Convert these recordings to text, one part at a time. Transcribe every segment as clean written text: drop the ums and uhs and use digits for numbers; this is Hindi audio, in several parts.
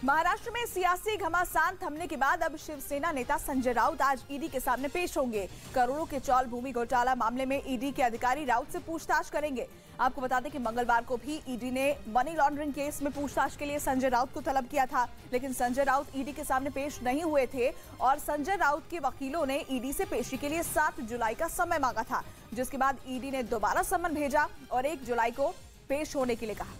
महाराष्ट्र में सियासी घमासान थमने के बाद अब शिवसेना नेता संजय राउत आज ईडी के सामने पेश होंगे। करोड़ों के चौल भूमि घोटाला मामले में ईडी के अधिकारी राउत से पूछताछ करेंगे। आपको बता दें कि मंगलवार को भी ईडी ने मनी लॉन्ड्रिंग केस में पूछताछ के लिए संजय राउत को तलब किया था, लेकिन संजय राउत ईडी के सामने पेश नहीं हुए थे और संजय राउत के वकीलों ने ईडी से पेशी के लिए 7 जुलाई का समय मांगा था, जिसके बाद ईडी ने दोबारा समन भेजा और 1 जुलाई को पेश होने के लिए कहा।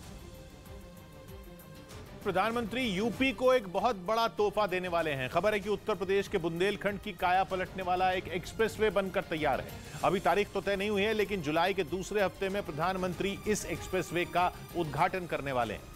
प्रधानमंत्री यूपी को एक बहुत बड़ा तोहफा देने वाले हैं। खबर है कि उत्तर प्रदेश के बुंदेलखंड की काया पलटने वाला एक एक्सप्रेसवे बनकर तैयार है। अभी तारीख तो तय नहीं हुई है, लेकिन जुलाई के दूसरे हफ्ते में प्रधानमंत्री इस एक्सप्रेसवे का उद्घाटन करने वाले हैं,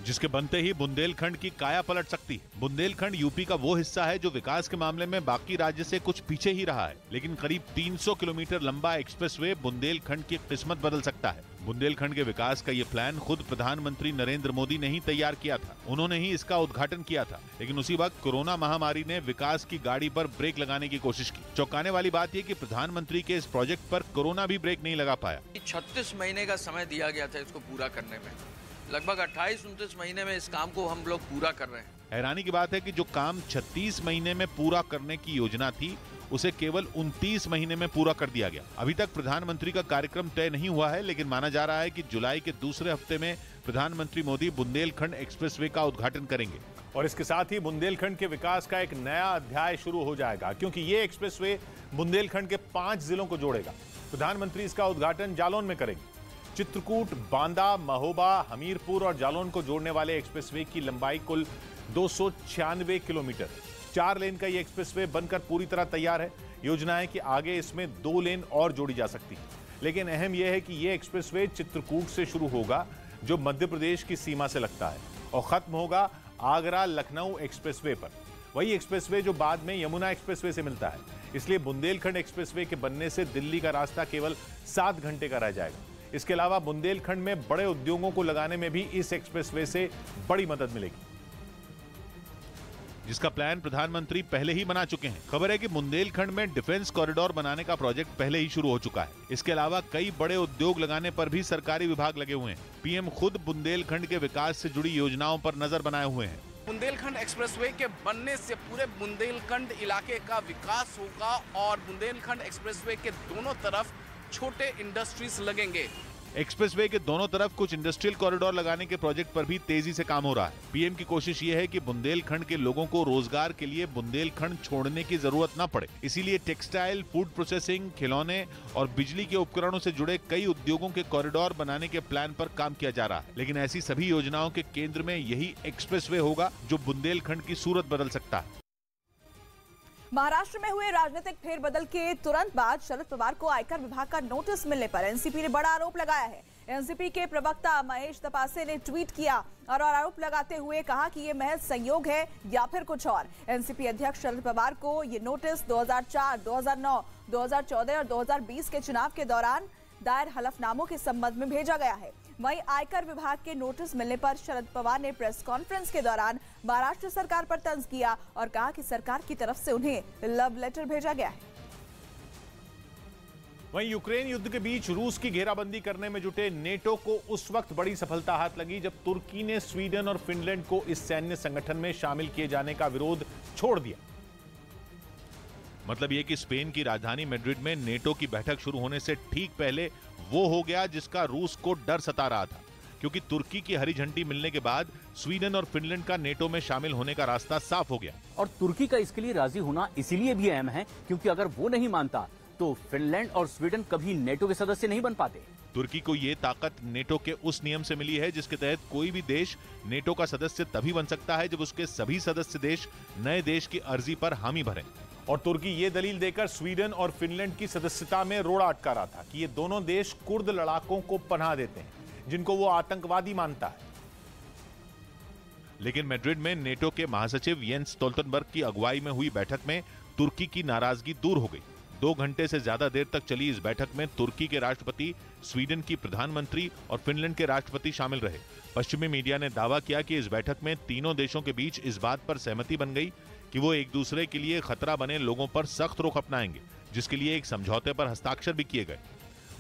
जिसके बनते ही बुंदेलखंड की काया पलट सकती है। बुंदेलखंड यूपी का वो हिस्सा है जो विकास के मामले में बाकी राज्य से कुछ पीछे ही रहा है, लेकिन करीब 300 किलोमीटर लंबा एक्सप्रेसवे बुंदेलखंड की किस्मत बदल सकता है। बुंदेलखंड के विकास का ये प्लान खुद प्रधानमंत्री नरेंद्र मोदी ने ही तैयार किया था। उन्होंने ही इसका उद्घाटन किया था, लेकिन उसी वक्त कोरोना महामारी ने विकास की गाड़ी पर ब्रेक लगाने की कोशिश की। चौंकाने वाली बात यह कि प्रधानमंत्री के इस प्रोजेक्ट पर कोरोना भी ब्रेक नहीं लगा पाया। 36 महीने का समय दिया गया था इसको पूरा करने में, लगभग 28-29 महीने में इस काम को हम लोग पूरा कर रहे हैं। हैरानी की बात है कि जो काम 36 महीने में पूरा करने की योजना थी, उसे केवल 29 महीने में पूरा कर दिया गया। अभी तक प्रधानमंत्री का कार्यक्रम तय नहीं हुआ है, लेकिन माना जा रहा है कि जुलाई के दूसरे हफ्ते में प्रधानमंत्री मोदी बुंदेलखंड एक्सप्रेसवे का उद्घाटन करेंगे और इसके साथ ही बुंदेलखंड के विकास का एक नया अध्याय शुरू हो जाएगा, क्योंकि ये एक्सप्रेसवे बुंदेलखंड के 5 जिलों को जोड़ेगा। प्रधानमंत्री इसका उद्घाटन जालौन में करेंगे। चित्रकूट, बांदा, महोबा, हमीरपुर और जालौन को जोड़ने वाले एक्सप्रेसवे की लंबाई कुल 296 किलोमीटर। 4 लेन का ये एक्सप्रेसवे बनकर पूरी तरह तैयार है। योजना है कि आगे इसमें 2 लेन और जोड़ी जा सकती है, लेकिन अहम यह है कि ये एक्सप्रेसवे चित्रकूट से शुरू होगा, जो मध्य प्रदेश की सीमा से लगता है, और खत्म होगा आगरा लखनऊ एक्सप्रेसवे पर, वही एक्सप्रेसवे जो बाद में यमुना एक्सप्रेसवे से मिलता है। इसलिए बुंदेलखंड एक्सप्रेसवे के बनने से दिल्ली का रास्ता केवल 7 घंटे का रह जाएगा। इसके अलावा बुंदेलखंड में बड़े उद्योगों को लगाने में भी इस एक्सप्रेसवे से बड़ी मदद मिलेगी, जिसका प्लान प्रधानमंत्री पहले ही बना चुके हैं। खबर है कि बुंदेलखंड में डिफेंस कॉरिडोर बनाने का प्रोजेक्ट पहले ही शुरू हो चुका है। इसके अलावा कई बड़े उद्योग लगाने पर भी सरकारी विभाग लगे हुए हैं। पीएम खुद बुंदेलखंड के विकास से जुड़ी योजनाओं पर नजर बनाए हुए हैं। बुंदेलखंड एक्सप्रेसवे के बनने से पूरे बुंदेलखंड इलाके का विकास होगा और बुंदेलखंड एक्सप्रेसवे के दोनों तरफ छोटे इंडस्ट्रीज लगेंगे। एक्सप्रेसवे के दोनों तरफ कुछ इंडस्ट्रियल कॉरिडोर लगाने के प्रोजेक्ट पर भी तेजी से काम हो रहा है। पीएम की कोशिश ये है कि बुंदेलखंड के लोगों को रोजगार के लिए बुंदेलखंड छोड़ने की जरूरत न पड़े। इसीलिए टेक्सटाइल, फूड प्रोसेसिंग, खिलौने और बिजली के उपकरणों से जुड़े कई उद्योगों के कॉरिडोर बनाने के प्लान पर काम किया जा रहा है। लेकिन ऐसी सभी योजनाओं के केंद्र में यही एक्सप्रेसवे होगा जो बुंदेलखंड की सूरत बदल सकता है। महाराष्ट्र में हुए राजनीतिक फेरबदल के तुरंत बाद शरद पवार को आयकर विभाग का नोटिस मिलने पर एनसीपी ने बड़ा आरोप लगाया है। एनसीपी के प्रवक्ता महेश तपासे ने ट्वीट किया और आरोप लगाते हुए कहा कि ये महज संयोग है या फिर कुछ और। एनसीपी अध्यक्ष शरद पवार को ये नोटिस 2004, 2009, 2014 और 2020 के चुनाव के दौरान दायर हलफनामों के संबंध में भेजा गया है। वहीं आयकर विभाग के नोटिस मिलने पर शरद पवार ने प्रेस कॉन्फ्रेंस के दौरान महाराष्ट्र सरकार पर तंज किया और कहा कि सरकार की तरफ से उन्हें लव लेटर भेजा गया है। वहीं यूक्रेन युद्ध के बीच रूस की घेराबंदी करने में जुटे नेटो को उस वक्त बड़ी सफलता हाथ लगी जब तुर्की ने स्वीडन और फिनलैंड को इस सैन्य संगठन में शामिल किए जाने का विरोध छोड़ दिया। मतलब यह कि स्पेन की राजधानी मैड्रिड में नेटो की बैठक शुरू होने से ठीक पहले वो हो गया जिसका रूस को डर सता रहा था, क्योंकि तुर्की की हरी झंडी मिलने के बाद स्वीडन और फिनलैंड का नेटो में शामिल होने का रास्ता साफ हो गया। और तुर्की का इसके लिए राजी होना इसीलिए भी अहम है क्योंकि अगर वो नहीं मानता तो फिनलैंड और स्वीडन कभी नेटो के सदस्य नहीं बन पाते। तुर्की को ये ताकत नेटो के उस नियम से मिली है जिसके तहत कोई भी देश नेटो का सदस्य तभी बन सकता है जब उसके सभी सदस्य देश नए देश की अर्जी पर हामी भरें। और तुर्की ये दलील देकर स्वीडन और फिनलैंड की सदस्यता में रोड़ा अटका रहा था कि ये दोनों देश कुर्द लड़ाकों को पनाह देते हैं जिनको वो आतंकवादी मानता है। लेकिन मैड्रिड में नेटो के महासचिव येंस स्टोल्टनबर्ग की अगुवाई में हुई बैठक में तुर्की की नाराजगी दूर हो गई। 2 घंटे से ज्यादा देर तक चली इस बैठक में तुर्की के राष्ट्रपति, स्वीडन की प्रधानमंत्री और फिनलैंड के राष्ट्रपति शामिल रहे। पश्चिमी मीडिया ने दावा किया कि इस बैठक में तीनों देशों के बीच इस बात पर सहमति बन गई कि वो एक दूसरे के लिए खतरा बने लोगों पर सख्त रुख अपनाएंगे, जिसके लिए एक समझौते पर हस्ताक्षर भी किए गए।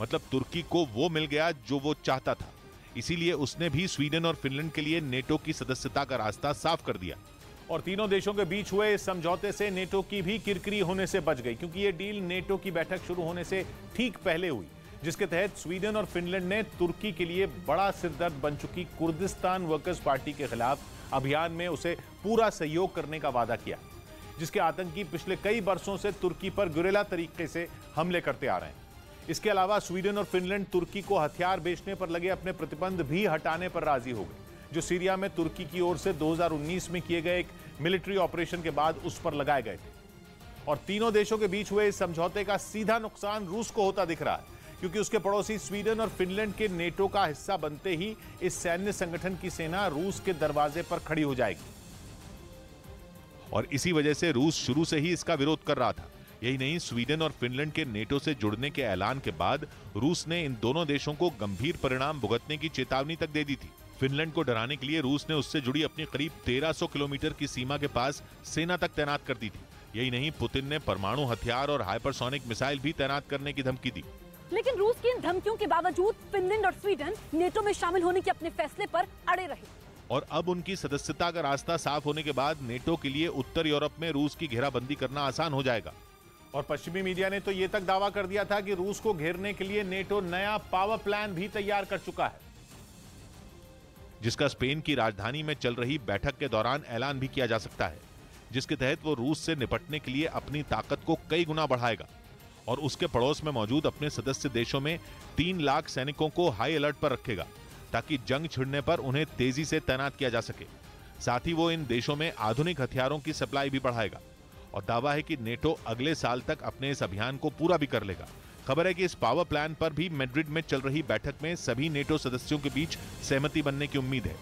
मतलब तुर्की को वो मिल गया जो वो चाहता था। इसीलिए उसने भी स्वीडन और फिनलैंड के लिए नेटो की सदस्यता का रास्ता साफ कर दिया। और तीनों देशों के बीच हुए इस समझौते से नेटो की भी किरकिरी होने से बच गई, क्योंकि ये डील नेटो की बैठक शुरू होने से ठीक पहले हुई, जिसके तहत स्वीडन और फिनलैंड ने तुर्की के लिए बड़ा सिरदर्द बन चुकी कुर्दिस्तान वर्कर्स पार्टी के खिलाफ अभियान में उसे पूरा सहयोग करने का वादा किया, जिसके आतंकी पिछले कई वर्षों से तुर्की पर गुरिल्ला तरीके से हमले करते आ रहे हैं। इसके अलावा स्वीडन और फिनलैंड तुर्की को हथियार बेचने पर लगे अपने प्रतिबंध भी हटाने पर राजी हो गए, जो सीरिया में तुर्की की ओर से 2019 में किए गए एक मिलिट्री ऑपरेशन के बाद उस पर लगाए गए थे। और तीनों देशों के बीच हुए इस समझौते का सीधा नुकसान रूस को होता दिख रहा है, क्योंकि उसके पड़ोसी स्वीडन और फिनलैंड के नेटो का हिस्सा बनते ही इस सैन्य संगठन की सेना रूस के दरवाजे पर खड़ी हो जाएगी। और इसी वजह से रूस शुरू से ही इसका विरोध कर रहा था। यही नहीं, स्वीडन और फिनलैंड के नेटो से जुड़ने के ऐलान के बाद रूस ने इन दोनों देशों को गंभीर परिणाम भुगतने की चेतावनी तक दे दी थी। फिनलैंड को डराने के लिए रूस ने उससे जुड़ी अपनी करीब 1300 किलोमीटर की सीमा के पास सेना तक तैनात कर दी थी। यही नहीं, पुतिन ने परमाणु हथियार और हाइपरसोनिक मिसाइल भी तैनात करने की धमकी दी। लेकिन रूस की इन धमकियों के बावजूद फिनलैंड और स्वीडन नेटो में शामिल होने के अपने फैसले पर अड़े रहे। और अब उनकी सदस्यता का रास्ता साफ होने के बाद नेटो के लिए उत्तर यूरोप में रूस की घेराबंदी करना आसान हो जाएगा। और पश्चिमी मीडिया ने तो यह तक दावा कर दिया था कि रूस को घेरने के लिए नेटो नया पावर प्लान भी तैयार कर चुका है, जिसका स्पेन की राजधानी में चल रही बैठक के दौरान ऐलान भी किया जा सकता है, जिसके तहत वो रूस से निपटने के लिए अपनी ताकत को कई गुना बढ़ाएगा और उसके पड़ोस में मौजूद अपने सदस्य देशों में 3 लाख सैनिकों को हाई अलर्ट पर रखेगा, ताकि जंग छिड़ने पर उन्हें तेजी से तैनात किया जा सके। साथ ही वो इन देशों में आधुनिक हथियारों की सप्लाई भी बढ़ाएगा। और दावा है कि नेटो अगले साल तक अपने इस अभियान को पूरा भी कर लेगा। खबर है कि इस पावर प्लान पर भी मैड्रिड में चल रही बैठक में सभी नेटो सदस्यों के बीच सहमति बनने की उम्मीद है।